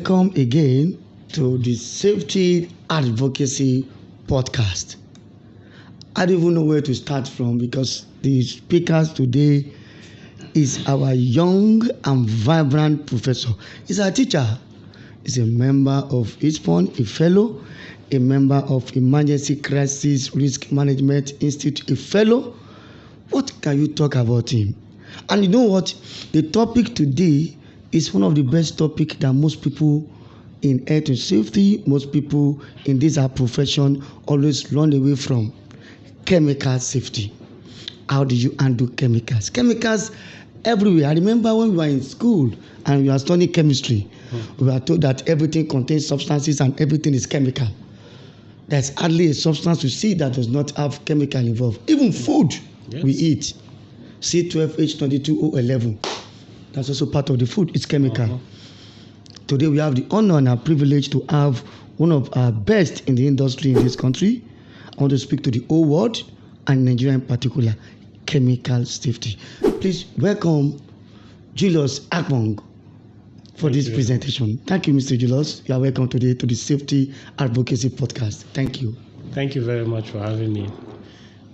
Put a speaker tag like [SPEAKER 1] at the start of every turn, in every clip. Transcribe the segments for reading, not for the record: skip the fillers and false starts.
[SPEAKER 1] Welcome again to the Safety Advocacy Podcast. I don't even know where to start from because the speakers today is our young and vibrant professor. He's our teacher. He's a member of ISPON, a fellow, a member of Emergency Crisis Risk Management Institute, a fellow. What can you talk about him? And you know what? The topic today is one of the best topics that most people in health and safety, most people in this our profession always run away from. Chemical safety. How do you handle chemicals? Chemicals everywhere. I remember when we were in school and we were studying chemistry, we were told that everything contains substances and everything is chemical. There's hardly a substance you see that does not have chemical involved. Even food we eat, C12H22O11. That's also part of the food. It's chemical. Today we have the honor and our privilege to have one of our best in the industry in this country. I want to speak to the whole world and Nigeria in particular, chemical safety. Please welcome Julius Akpong for this presentation. Thank you, Mr. Julius. You are welcome today to the Safety Advocacy Podcast. Thank you.
[SPEAKER 2] Thank you very much for having me.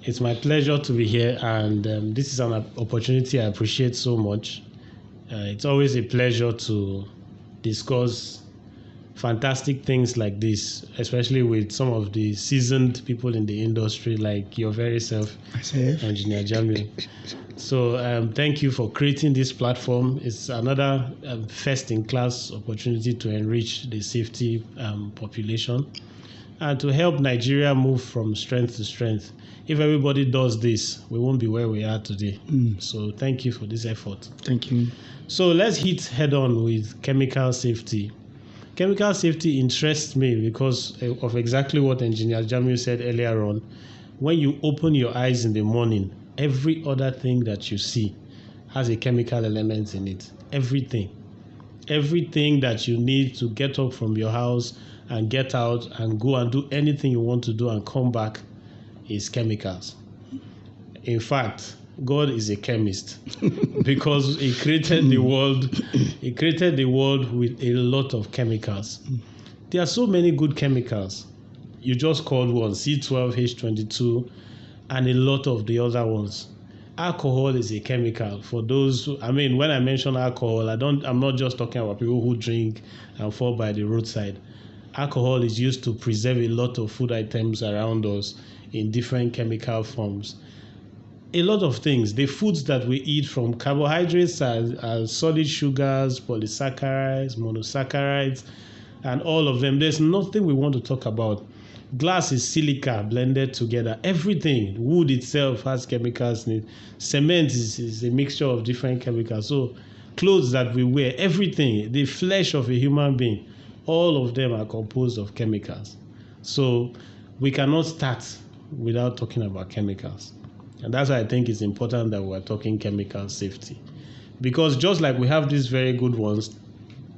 [SPEAKER 2] It's my pleasure to be here, and this is an opportunity I appreciate so much. It's always a pleasure to discuss fantastic things like this, especially with some of the seasoned people in the industry like your very self,
[SPEAKER 1] SAEF.
[SPEAKER 2] Engineer Jamil. So thank you for creating this platform. It's another first-in-class opportunity to enrich the safety population and to help Nigeria move from strength to strength. If everybody does this, we won't be where we are today. So thank you for this effort.
[SPEAKER 1] Thank you.
[SPEAKER 2] So let's hit head on with chemical safety. Chemical safety interests me because of exactly what Engineer Jamil said earlier on. When you open your eyes in the morning, every other thing that you see has a chemical element in it. Everything. Everything that you need to get up from your house and get out and go and do anything you want to do and come back is chemicals. In fact, God is a chemist because he created the world. He created the world with a lot of chemicals. There are so many good chemicals. You just called one, C12H22, and a lot of the other ones. Alcohol is a chemical. For those who, when I mention alcohol, I'm not just talking about people who drink and fall by the roadside. Alcohol is used to preserve a lot of food items around us in different chemical forms. A lot of things. The foods that we eat, from carbohydrates are solid sugars, polysaccharides, monosaccharides, and all of them. There's nothing we want to talk about. Glass is silica blended together. Everything. Wood itself has chemicals in it. Cement is a mixture of different chemicals. So clothes that we wear, everything, the flesh of a human being, all of them are composed of chemicals. So we cannot start without talking about chemicals. And that's why I think it's important that we're talking chemical safety. Because just like we have these very good ones,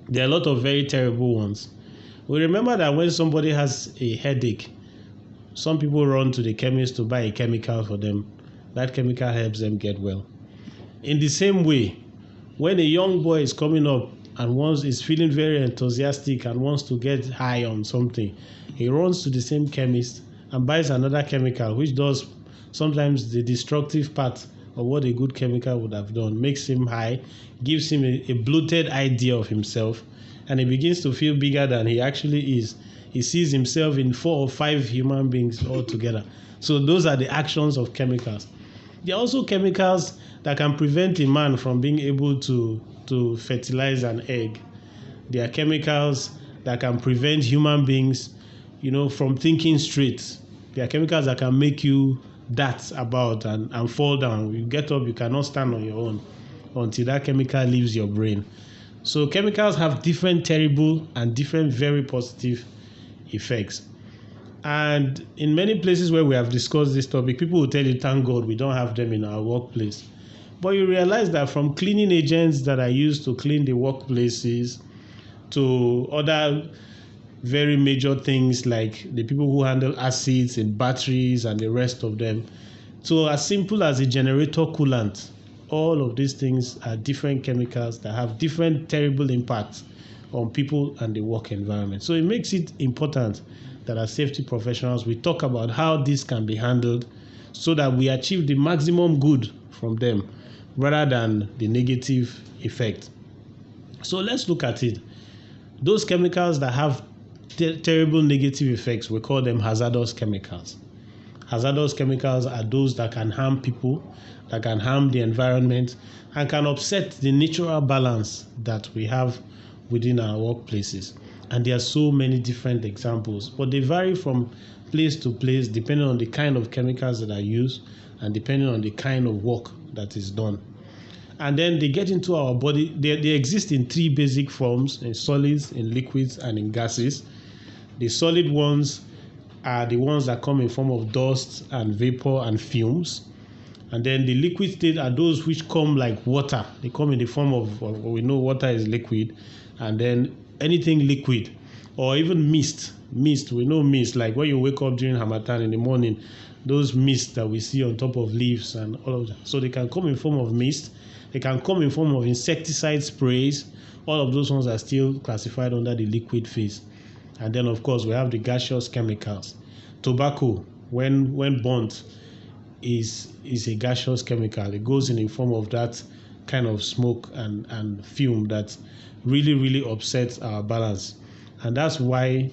[SPEAKER 2] there are a lot of very terrible ones. We remember that when somebody has a headache, some people run to the chemist to buy a chemical for them. That chemical helps them get well. In the same way, when a young boy is coming up and is feeling very enthusiastic and wants to get high on something, he runs to the same chemist and buys another chemical, which does sometimes the destructive part of what a good chemical would have done, makes him high, gives him a bloated idea of himself, and he begins to feel bigger than he actually is. He sees himself in 4 or 5 human beings all together. So those are the actions of chemicals. There are also chemicals that can prevent a man from being able to fertilize an egg. There are chemicals that can prevent human beings, from thinking straight. There are chemicals that can make you dart about and fall down. You get up, you cannot stand on your own until that chemical leaves your brain. So chemicals have different terrible and different very positive effects. And in many places where we have discussed this topic, people will tell you, thank God we don't have them in our workplace. But you realize that from cleaning agents that are used to clean the workplaces to other very major things like the people who handle acids and batteries and the rest of them, to as simple as a generator coolant, all of these things are different chemicals that have different terrible impacts on people and the work environment. So it makes it important that as safety professionals, we talk about how this can be handled so that we achieve the maximum good from them rather than the negative effect. So let's look at it. Those chemicals that have terrible negative effects, we call them hazardous chemicals. Hazardous chemicals are those that can harm people, that can harm the environment, and can upset the natural balance that we have within our workplaces. And there are so many different examples, but they vary from place to place depending on the kind of chemicals that are used and depending on the kind of work that is done. And then they get into our body. They exist in three basic forms: in solids, in liquids, and in gases. The solid ones are the ones that come in form of dust and vapor and fumes. And then the liquid state are those which come like water. They come in the form of, we know water is liquid, and then anything liquid, or even mist. Mist, we know mist, like when you wake up during Harmattan in the morning, those mists that we see on top of leaves and all of that. So they can come in form of mist. They can come in form of insecticide sprays. All of those ones are still classified under the liquid phase. And then, of course, we have the gaseous chemicals. Tobacco, when burnt, is a gaseous chemical. It goes in the form of that kind of smoke and fume that really, really upsets our balance. And that's why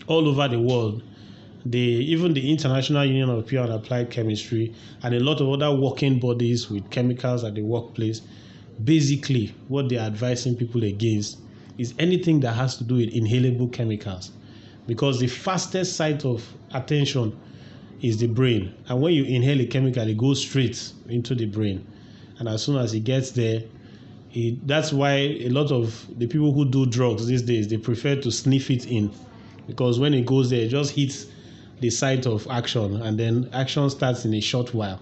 [SPEAKER 2] all over the world, even the International Union of Pure and Applied Chemistry and a lot of other working bodies with chemicals at the workplace, basically what they're advising people against is anything that has to do with inhalable chemicals, because the fastest site of attention is the brain. And when you inhale a chemical, it goes straight into the brain. And as soon as it gets there, that's why a lot of the people who do drugs these days, they prefer to sniff it in, because when it goes there, it just hits the site of action, and then action starts in a short while.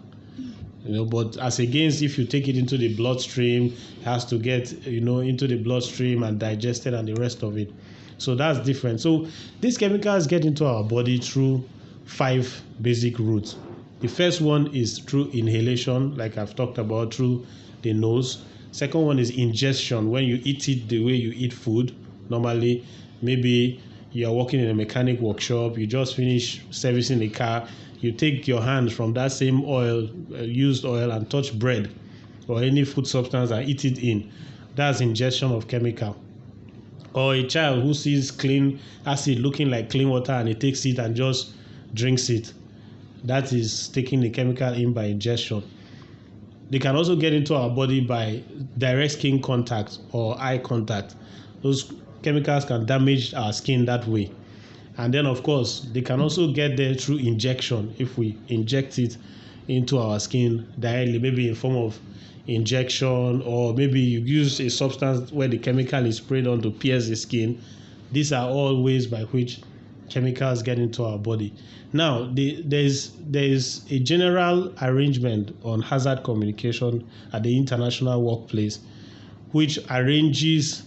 [SPEAKER 2] But as against if you take it into the bloodstream, it has to get into the bloodstream and digested and the rest of it. So that's different. So these chemicals get into our body through 5 basic routes. The first one is through inhalation, like I've talked about, through the nose. Second one is ingestion, when you eat it the way you eat food. Normally, maybe you are working in a mechanic workshop, you just finish servicing the car, you take your hands from that same oil, used oil, and touch bread or any food substance and eat it in. That's ingestion of chemical. Or a child who sees clean acid looking like clean water and he takes it and just drinks it. That is taking the chemical in by ingestion. They can also get into our body by direct skin contact or eye contact. Those chemicals can damage our skin that way. And then, of course, they can also get there through injection if we inject it into our skin directly, maybe in form of injection, or maybe you use a substance where the chemical is sprayed on to pierce the skin. These are all ways by which chemicals get into our body. Now, there's a general arrangement on hazard communication at the international workplace, which arranges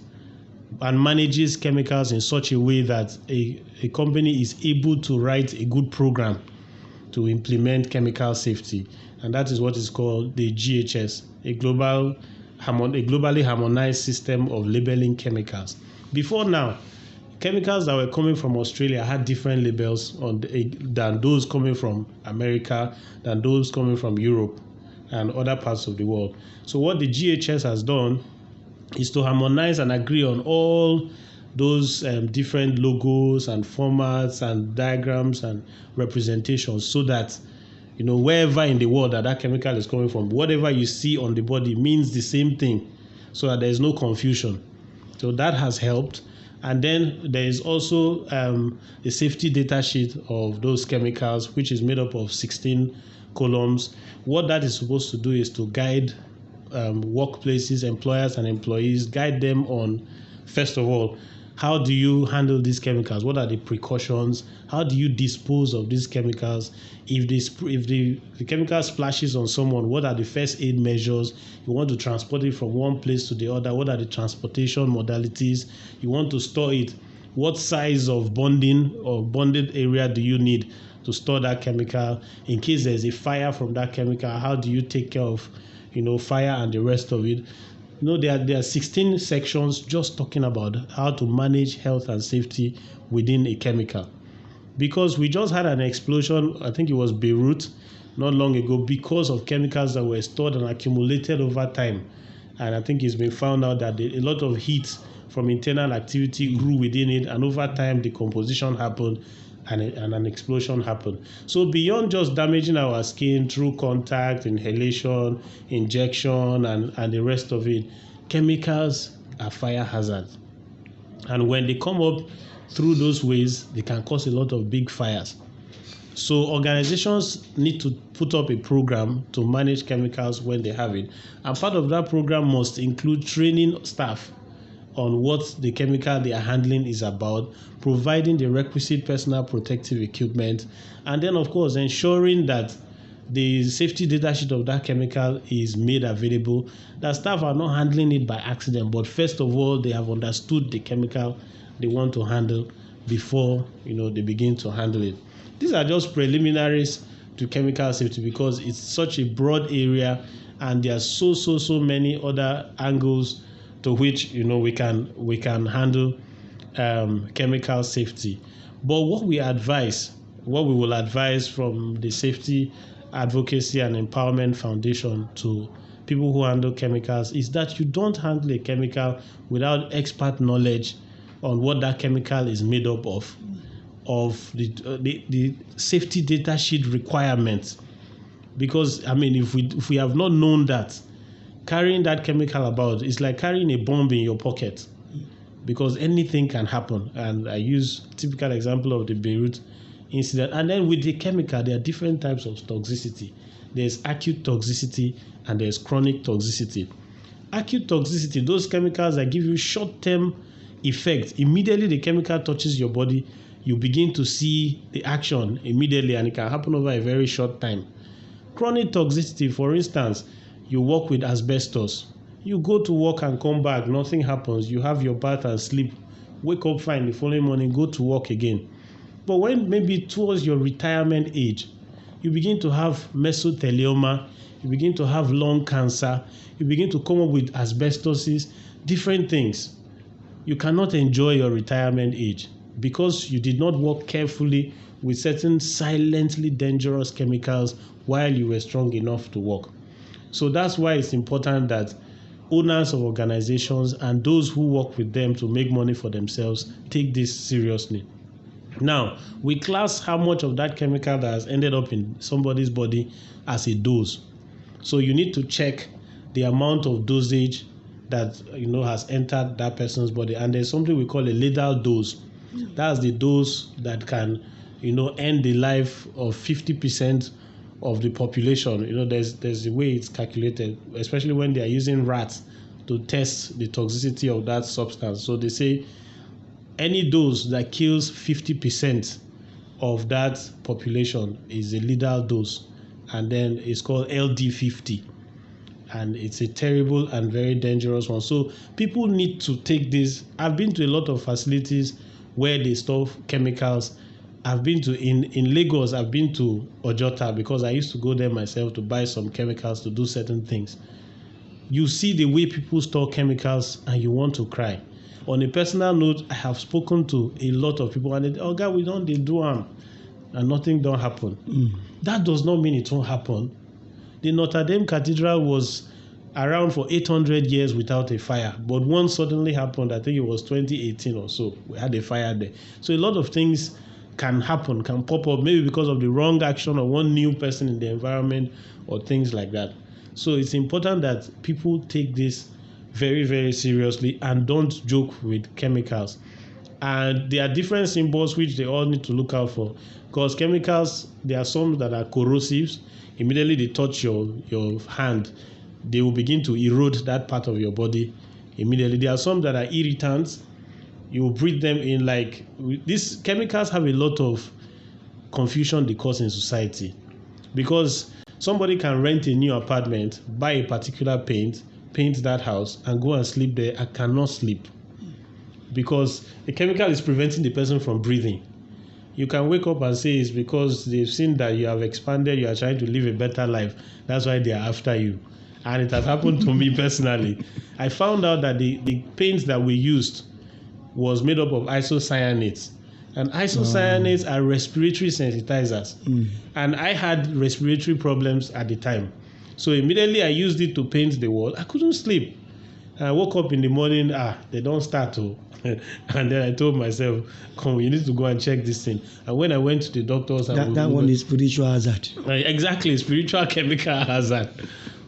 [SPEAKER 2] and manages chemicals in such a way that a company is able to write a good program to implement chemical safety. And that is what is called the GHS, a globally harmonized system of labeling chemicals. Before now, chemicals that were coming from Australia had different labels than those coming from America, than those coming from Europe and other parts of the world. So what the GHS has done is to harmonize and agree on all those different logos and formats and diagrams and representations, so that wherever in the world that chemical is coming from, whatever you see on the body means the same thing, so that there is no confusion. So that has helped. And then there is also a safety data sheet of those chemicals, which is made up of 16 columns. What that is supposed to do is to guide workplaces, employers and employees, guide them on, first of all, how do you handle these chemicals? What are the precautions? How do you dispose of these chemicals? If the chemical splashes on someone, what are the first aid measures? You want to transport it from one place to the other. What are the transportation modalities? You want to store it. What size of bonding or bonded area do you need to store that chemical? In case there's a fire from that chemical, how do you take care of fire and the rest of it? There are 16 sections just talking about how to manage health and safety within a chemical. Because we just had an explosion, I think it was Beirut, not long ago, because of chemicals that were stored and accumulated over time. And I think it's been found out that a lot of heat from internal activity grew within it, and over time decomposition happened and an explosion happened. So beyond just damaging our skin through contact, inhalation, injection, and the rest of it, chemicals are fire hazards. And when they come up through those ways, they can cause a lot of big fires. So organizations need to put up a program to manage chemicals when they have it. And part of that program must include training staff on what the chemical they are handling is about, providing the requisite personal protective equipment, and then, of course, ensuring that the safety data sheet of that chemical is made available, that staff are not handling it by accident, but first of all, they have understood the chemical they want to handle before they begin to handle it. These are just preliminaries to chemical safety because it's such a broad area, and there are so many other angles to which we can handle chemical safety. But what we will advise from the Safety Advocacy and Empowerment Foundation to people who handle chemicals is that you don't handle a chemical without expert knowledge on what that chemical is made up of the safety data sheet requirements. Because if we have not known that, carrying that chemical about is like carrying a bomb in your pocket, because anything can happen. And I use typical example of the Beirut incident. And then with the chemical, there are different types of toxicity. There's acute toxicity and there's chronic toxicity. Acute toxicity, those chemicals that give you short-term effect. Immediately the chemical touches your body, you begin to see the action immediately, and it can happen over a very short time. Chronic toxicity, for instance, you work with asbestos. You go to work and come back, nothing happens. You have your bath and sleep, wake up fine the following morning, go to work again. But when maybe towards your retirement age, you begin to have mesothelioma, you begin to have lung cancer, you begin to come up with asbestosis, different things. You cannot enjoy your retirement age because you did not work carefully with certain silently dangerous chemicals while you were strong enough to work. So that's why it's important that owners of organizations and those who work with them to make money for themselves take this seriously. Now, we class how much of that chemical that has ended up in somebody's body as a dose. So you need to check the amount of dosage that has entered that person's body. And there's something we call a lethal dose. That's the dose that can end the life of 50% of the population. There's the way it's calculated, especially when they are using rats to test the toxicity of that substance. So they say any dose that kills 50% of that population is a lethal dose, and then it's called LD50, and it's a terrible and very dangerous one. So people need to take this. I've been to a lot of facilities where they store chemicals. I've been to in Lagos, I've been to Ojota because I used to go there myself to buy some chemicals to do certain things. You see the way people store chemicals and you want to cry. On a personal note, I have spoken to a lot of people and they do harm and nothing don't happen. That does not mean it won't happen. The Notre Dame Cathedral was around for 800 years without a fire, but one suddenly happened. I think it was 2018 or so. We had a fire there. So a lot of things can happen, can pop up, maybe because of the wrong action of one new person in the environment or things like that. So it's important that people take this very, very seriously and don't joke with chemicals. And there are different symbols which they all need to look out for, because chemicals, there are some that are corrosives. Immediately they touch your hand, they will begin to erode that part of your body immediately. There are some that are irritants. You will breathe them in. Like these chemicals have a lot of confusion they cause in society, because somebody can rent a new apartment, buy a particular paint that house, and go and sleep there and cannot sleep because the chemical is preventing the person from breathing. You can wake up and say it's because they've seen that you have expanded, you are trying to live a better life. That's why they are after you. and it has happened to me personally. I found out that the paints that we used was made up of isocyanates. And isocyanates are respiratory sensitizers. And I had respiratory problems at the time. So immediately I used it to paint the wall. I couldn't sleep. I woke up in the morning, they don't start to. And then I told myself, come, you need to go and check this thing. And when I went to the doctors...
[SPEAKER 1] That one is spiritual hazard.
[SPEAKER 2] Exactly, spiritual chemical hazard.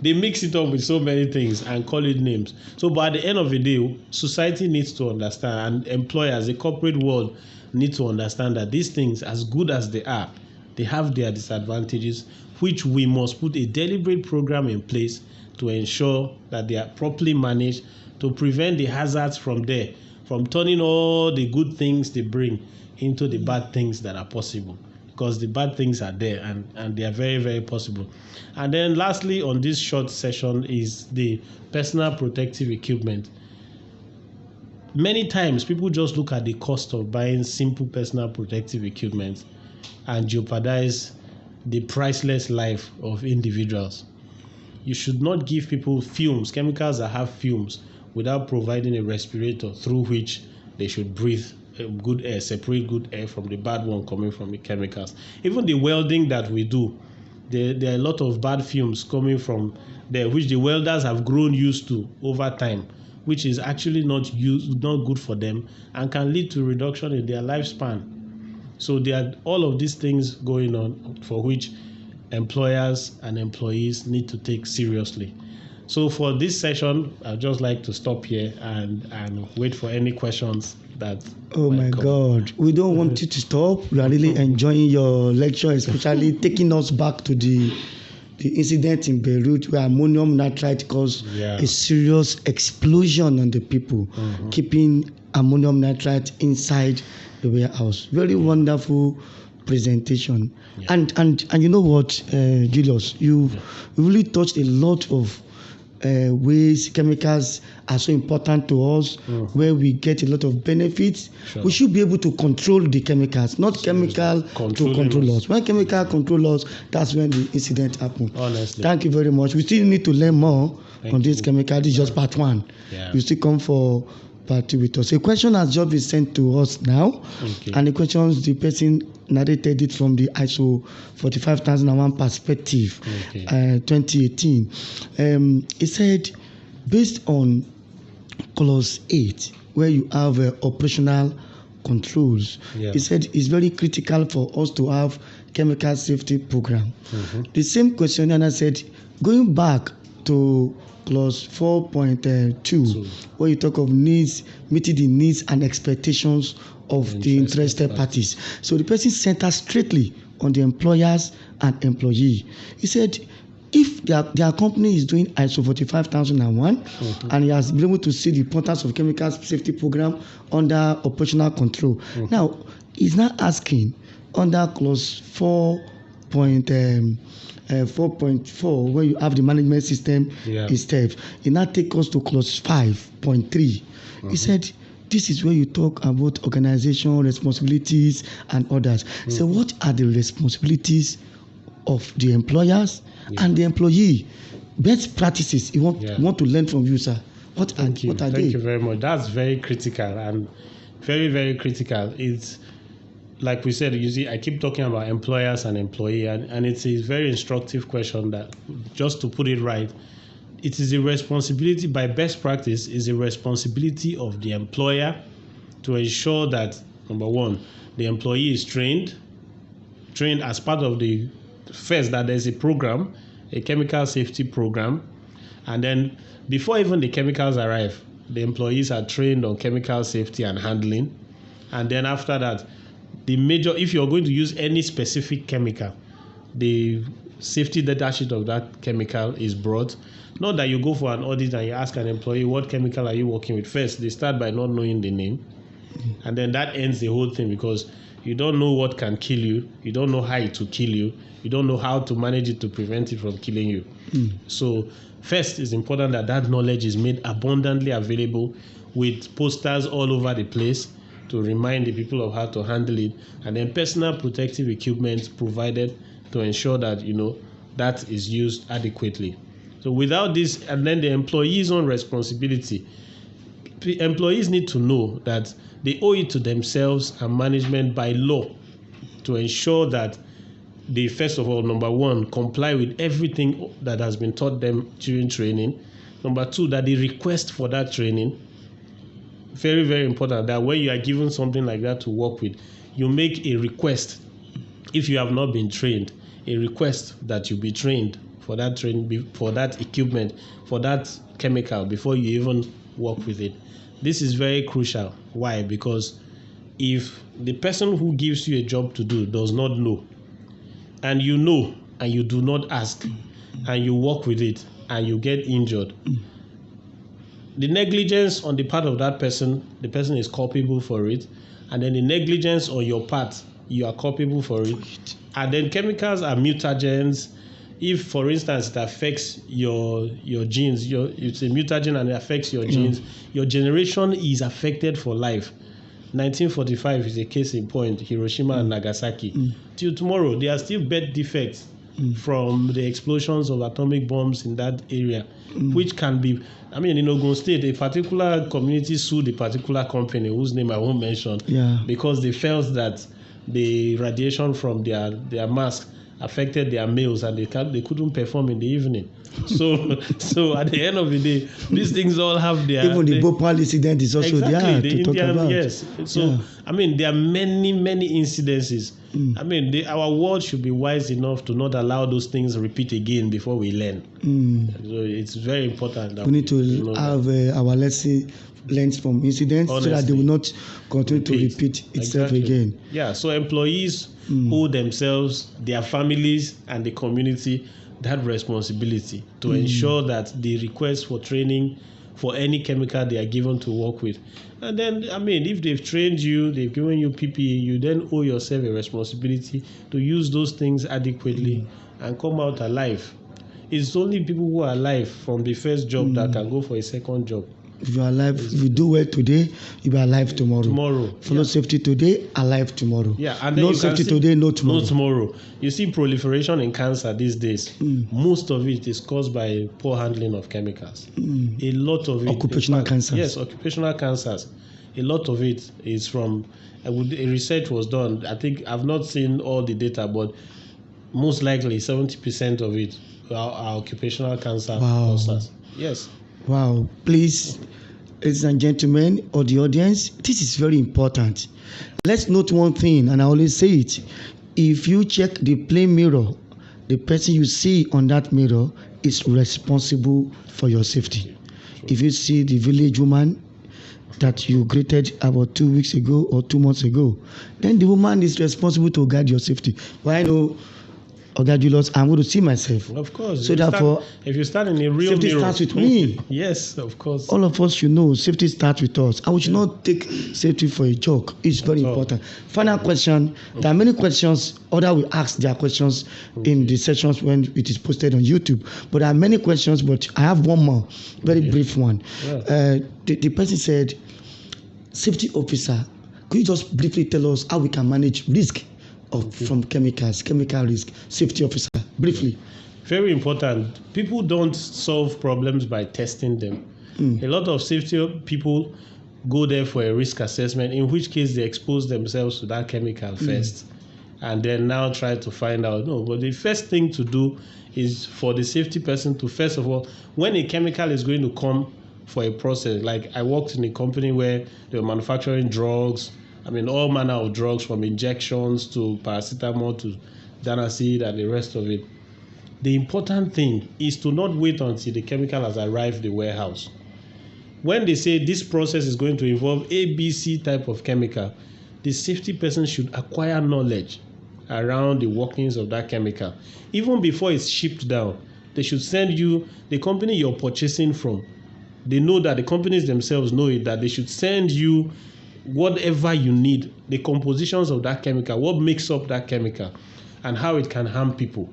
[SPEAKER 2] They mix it up with so many things and call it names. So, but at the end of the day, society needs to understand, and employers, the corporate world, need to understand that these things, as good as they are, they have their disadvantages, which we must put a deliberate program in place to ensure that they are properly managed to prevent the hazards from turning all the good things they bring into the bad things that are possible. Because the bad things are there and they are very, very possible. And then lastly on this short session is the personal protective equipment. Many times people just look at the cost of buying simple personal protective equipment and jeopardize the priceless life of individuals. You should not give people fumes, chemicals that have fumes, without providing a respirator through which they should breathe good air, separate good air from the bad one coming from the chemicals. Even the welding that we do, there are a lot of bad fumes coming from there, which the welders have grown used to over time, which is actually not good for them and can lead to reduction in their lifespan. So there are all of these things going on for which employers and employees need to take seriously. So for this session, I'd just like to stop here and wait for any questions that.
[SPEAKER 1] Oh my God, we don't want you to stop. We are really enjoying your lecture, especially taking us back to the incident in Beirut where ammonium nitrate caused a serious explosion on the people, keeping ammonium nitrate inside the warehouse. Very wonderful presentation. And you know what, Julius, you really touched a lot of ways chemicals are so important to us, where we get a lot of benefits. We should be able to control the chemicals, not chemical to control us. When chemical control us, that's when the incident happens.
[SPEAKER 2] Honestly.
[SPEAKER 1] Thank you very much. We still need to learn more on this chemical. This is just part one. You still come for part two with us. A question has just been sent to us now, and the questions, the person narrated it from the ISO 45001 perspective, 2018. It said, based on clause 8, where you have operational controls, it said it's very critical for us to have chemical safety program. The same question, and I said, going back to clause 4.2, where you talk of needs, meeting the needs and expectations of the interested parties. So the person centers straightly on the employers and employee. He said, if their company is doing ISO 45001 and he has been able to see the importance of chemical safety program under operational control. Now, he's now asking under clause 4.4, where you have the management system itself. It now takes us to clause 5.3. He said, this is where you talk about organizational responsibilities and others. So what are the responsibilities of the employers and the employee? Best practices you want to learn from you, sir. What are they?
[SPEAKER 2] Thank you very much. That's very critical and very, very critical. It's like we said, you see, I keep talking about employers and employee, and it's a very instructive question that, just to put it right, it is a responsibility, by best practice, is a responsibility of the employer to ensure that, number one, the employee is trained as part of the, first, that there's a program, a chemical safety program, and then before even the chemicals arrive, the employees are trained on chemical safety and handling, and then after that, if you're going to use any specific chemical, the safety data sheet of that chemical is brought. Not that you go for an audit and you ask an employee, what chemical are you working with? First, they start by not knowing the name. And then that ends the whole thing, because you don't know what can kill you. You don't know how it will kill you. You don't know how to manage it to prevent it from killing you. So first, it's important that knowledge is made abundantly available with posters all over the place to remind the people of how to handle it, and then personal protective equipment provided to ensure that that is used adequately. So without this, and then the employee's own responsibility, employees need to know that they owe it to themselves and management by law to ensure that they, first of all, number one, comply with everything that has been taught them during training. Number two, that they request for that training. Very, very important that when you are given something like that to work with, you make a request. If you have not been trained, a request that you be trained for that training, for that equipment, for that chemical before you even work with it. This is very crucial. Why? Because if the person who gives you a job to do does not know, and you know, and you do not ask, and you work with it, and you get injured, the negligence on the part of that person, the person is culpable for it, and then the negligence on your part, you are culpable for it. And then chemicals are mutagens. If, for instance, it affects your genes, it's a mutagen and it affects your genes, your generation is affected for life. 1945 is a case in point, Hiroshima and Nagasaki. Till tomorrow, there are still birth defects from the explosions of atomic bombs in that area, which can be, in Ogun State, a particular community sued a particular company whose name I won't mention, because they felt that the radiation from their mask affected their males and they couldn't perform in the evening. So at the end of the day, these things all have their...
[SPEAKER 1] Even the Bhopal incident is also there to talk about.
[SPEAKER 2] Yes. So, there are many, many incidences. Our world should be wise enough to not allow those things repeat again before we learn. So it's very important that
[SPEAKER 1] we need to have our lesson learned from incidents. Honestly, so that they will not continue to repeat itself again.
[SPEAKER 2] Yeah, so employees owe themselves, their families, and the community that responsibility to ensure that the request for training for any chemical they are given to work with. And then, if they've trained you, they've given you PPE, you then owe yourself a responsibility to use those things adequately and come out alive. It's only people who are alive from the first job that can go for a second job.
[SPEAKER 1] If you are alive, if you do well today, you'll be alive tomorrow. Follow safety today, alive tomorrow.
[SPEAKER 2] Yeah, and then
[SPEAKER 1] no safety today, no tomorrow.
[SPEAKER 2] No tomorrow. You see proliferation in cancer these days. Most of it is caused by poor handling of chemicals. A lot of it.
[SPEAKER 1] Occupational cancers.
[SPEAKER 2] Yes, occupational cancers. A lot of it is from, a research was done. I think I've not seen all the data, but most likely 70% of it are occupational cancer causers. Yes.
[SPEAKER 1] Wow. Please, ladies and gentlemen, or the audience, this is very important. Let's note one thing, and I always say it. If you check the plain mirror, the person you see on that mirror is responsible for your safety. If you see the village woman that you greeted about 2 weeks ago or 2 months ago, then the woman is responsible to guard your safety. Well, I know, Julius, I'm going to see myself.
[SPEAKER 2] Of course.
[SPEAKER 1] So therefore,
[SPEAKER 2] if you stand in a real
[SPEAKER 1] safety
[SPEAKER 2] mirror,
[SPEAKER 1] starts with me.
[SPEAKER 2] Yes, of course.
[SPEAKER 1] All of us should know safety starts with us. And we should not take safety for a joke. It's very important. Final question. There are many questions. Others will ask their questions in the sessions when it is posted on YouTube. But there are many questions, but I have one more, very brief one. The person said, safety officer, could you just briefly tell us how we can manage risk from chemicals, chemical risk, safety officer, briefly?
[SPEAKER 2] Very important. People don't solve problems by testing them. A lot of safety people go there for a risk assessment, in which case they expose themselves to that chemical first, and then now try to find out. No, but the first thing to do is for the safety person to, first of all, when a chemical is going to come for a process, like I worked in a company where they were manufacturing drugs, all manner of drugs, from injections to paracetamol to Danacid and the rest of it. The important thing is to not wait until the chemical has arrived the warehouse. When they say this process is going to involve ABC type of chemical, the safety person should acquire knowledge around the workings of that chemical. Even before it's shipped down, they should send you, the company you're purchasing from, they know that, the companies themselves know it, that they should send you whatever you need, the compositions of that chemical, what makes up that chemical, and how it can harm people,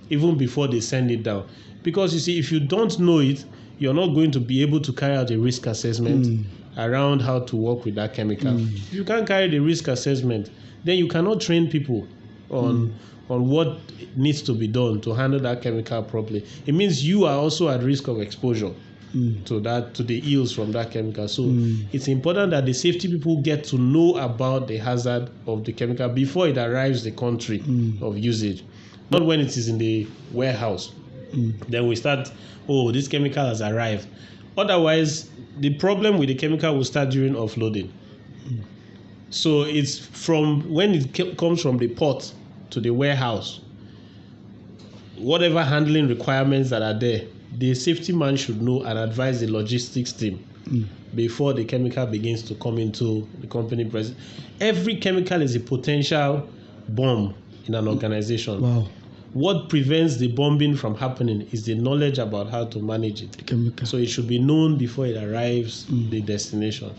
[SPEAKER 2] even before they send it down. Because you see, if you don't know it, you're not going to be able to carry out a risk assessment around how to work with that chemical. If you can't carry the risk assessment, then you cannot train people on on what needs to be done to handle that chemical properly, it means you are also at risk of exposure to the ills from that chemical. So it's important that the safety people get to know about the hazard of the chemical before it arrives the country of usage, not when it is in the warehouse. Then we start, this chemical has arrived. Otherwise, the problem with the chemical will start during offloading. So it's from when it comes from the port to the warehouse, whatever handling requirements that are there, the safety man should know and advise the logistics team before the chemical begins to come into the company presence. Every chemical is a potential bomb in an organization.
[SPEAKER 1] Wow.
[SPEAKER 2] What prevents the bombing from happening is the knowledge about how to manage it.
[SPEAKER 1] The chemical.
[SPEAKER 2] So it should be known before it arrives the destination.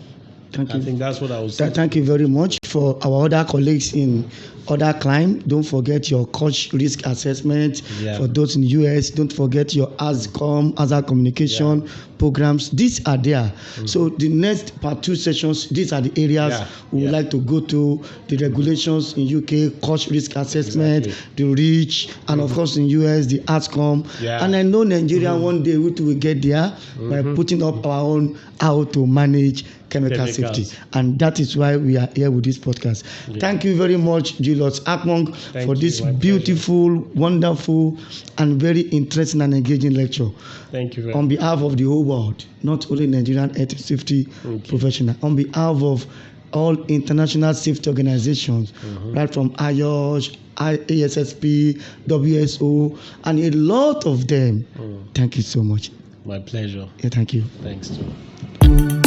[SPEAKER 1] Thank you.
[SPEAKER 2] I think that's what I would say.
[SPEAKER 1] Thank you very much. For our other colleagues in other climes, don't forget your coach risk assessment. For those in the US, don't forget your ASCOM, hazard communication programs. These are there. So the next part 2 sessions, these are the areas we would like to go to. The regulations in UK, coach risk assessment, the REACH, and of course in US, the ASCOM. And I know Nigeria one day we will get there by putting up our own how to manage chemical safety. And that is why we are here with this podcast. Thank you very much, Julius Akpong, for this beautiful, wonderful, and very interesting and engaging lecture.
[SPEAKER 2] Thank you very much.
[SPEAKER 1] On behalf of the whole world, not only Nigerian health safety professionals, on behalf of all international safety organizations, right from IOSH, ASSP, WSO, and a lot of them. Thank you so much.
[SPEAKER 2] My pleasure.
[SPEAKER 1] Thank you.
[SPEAKER 2] Thanks too.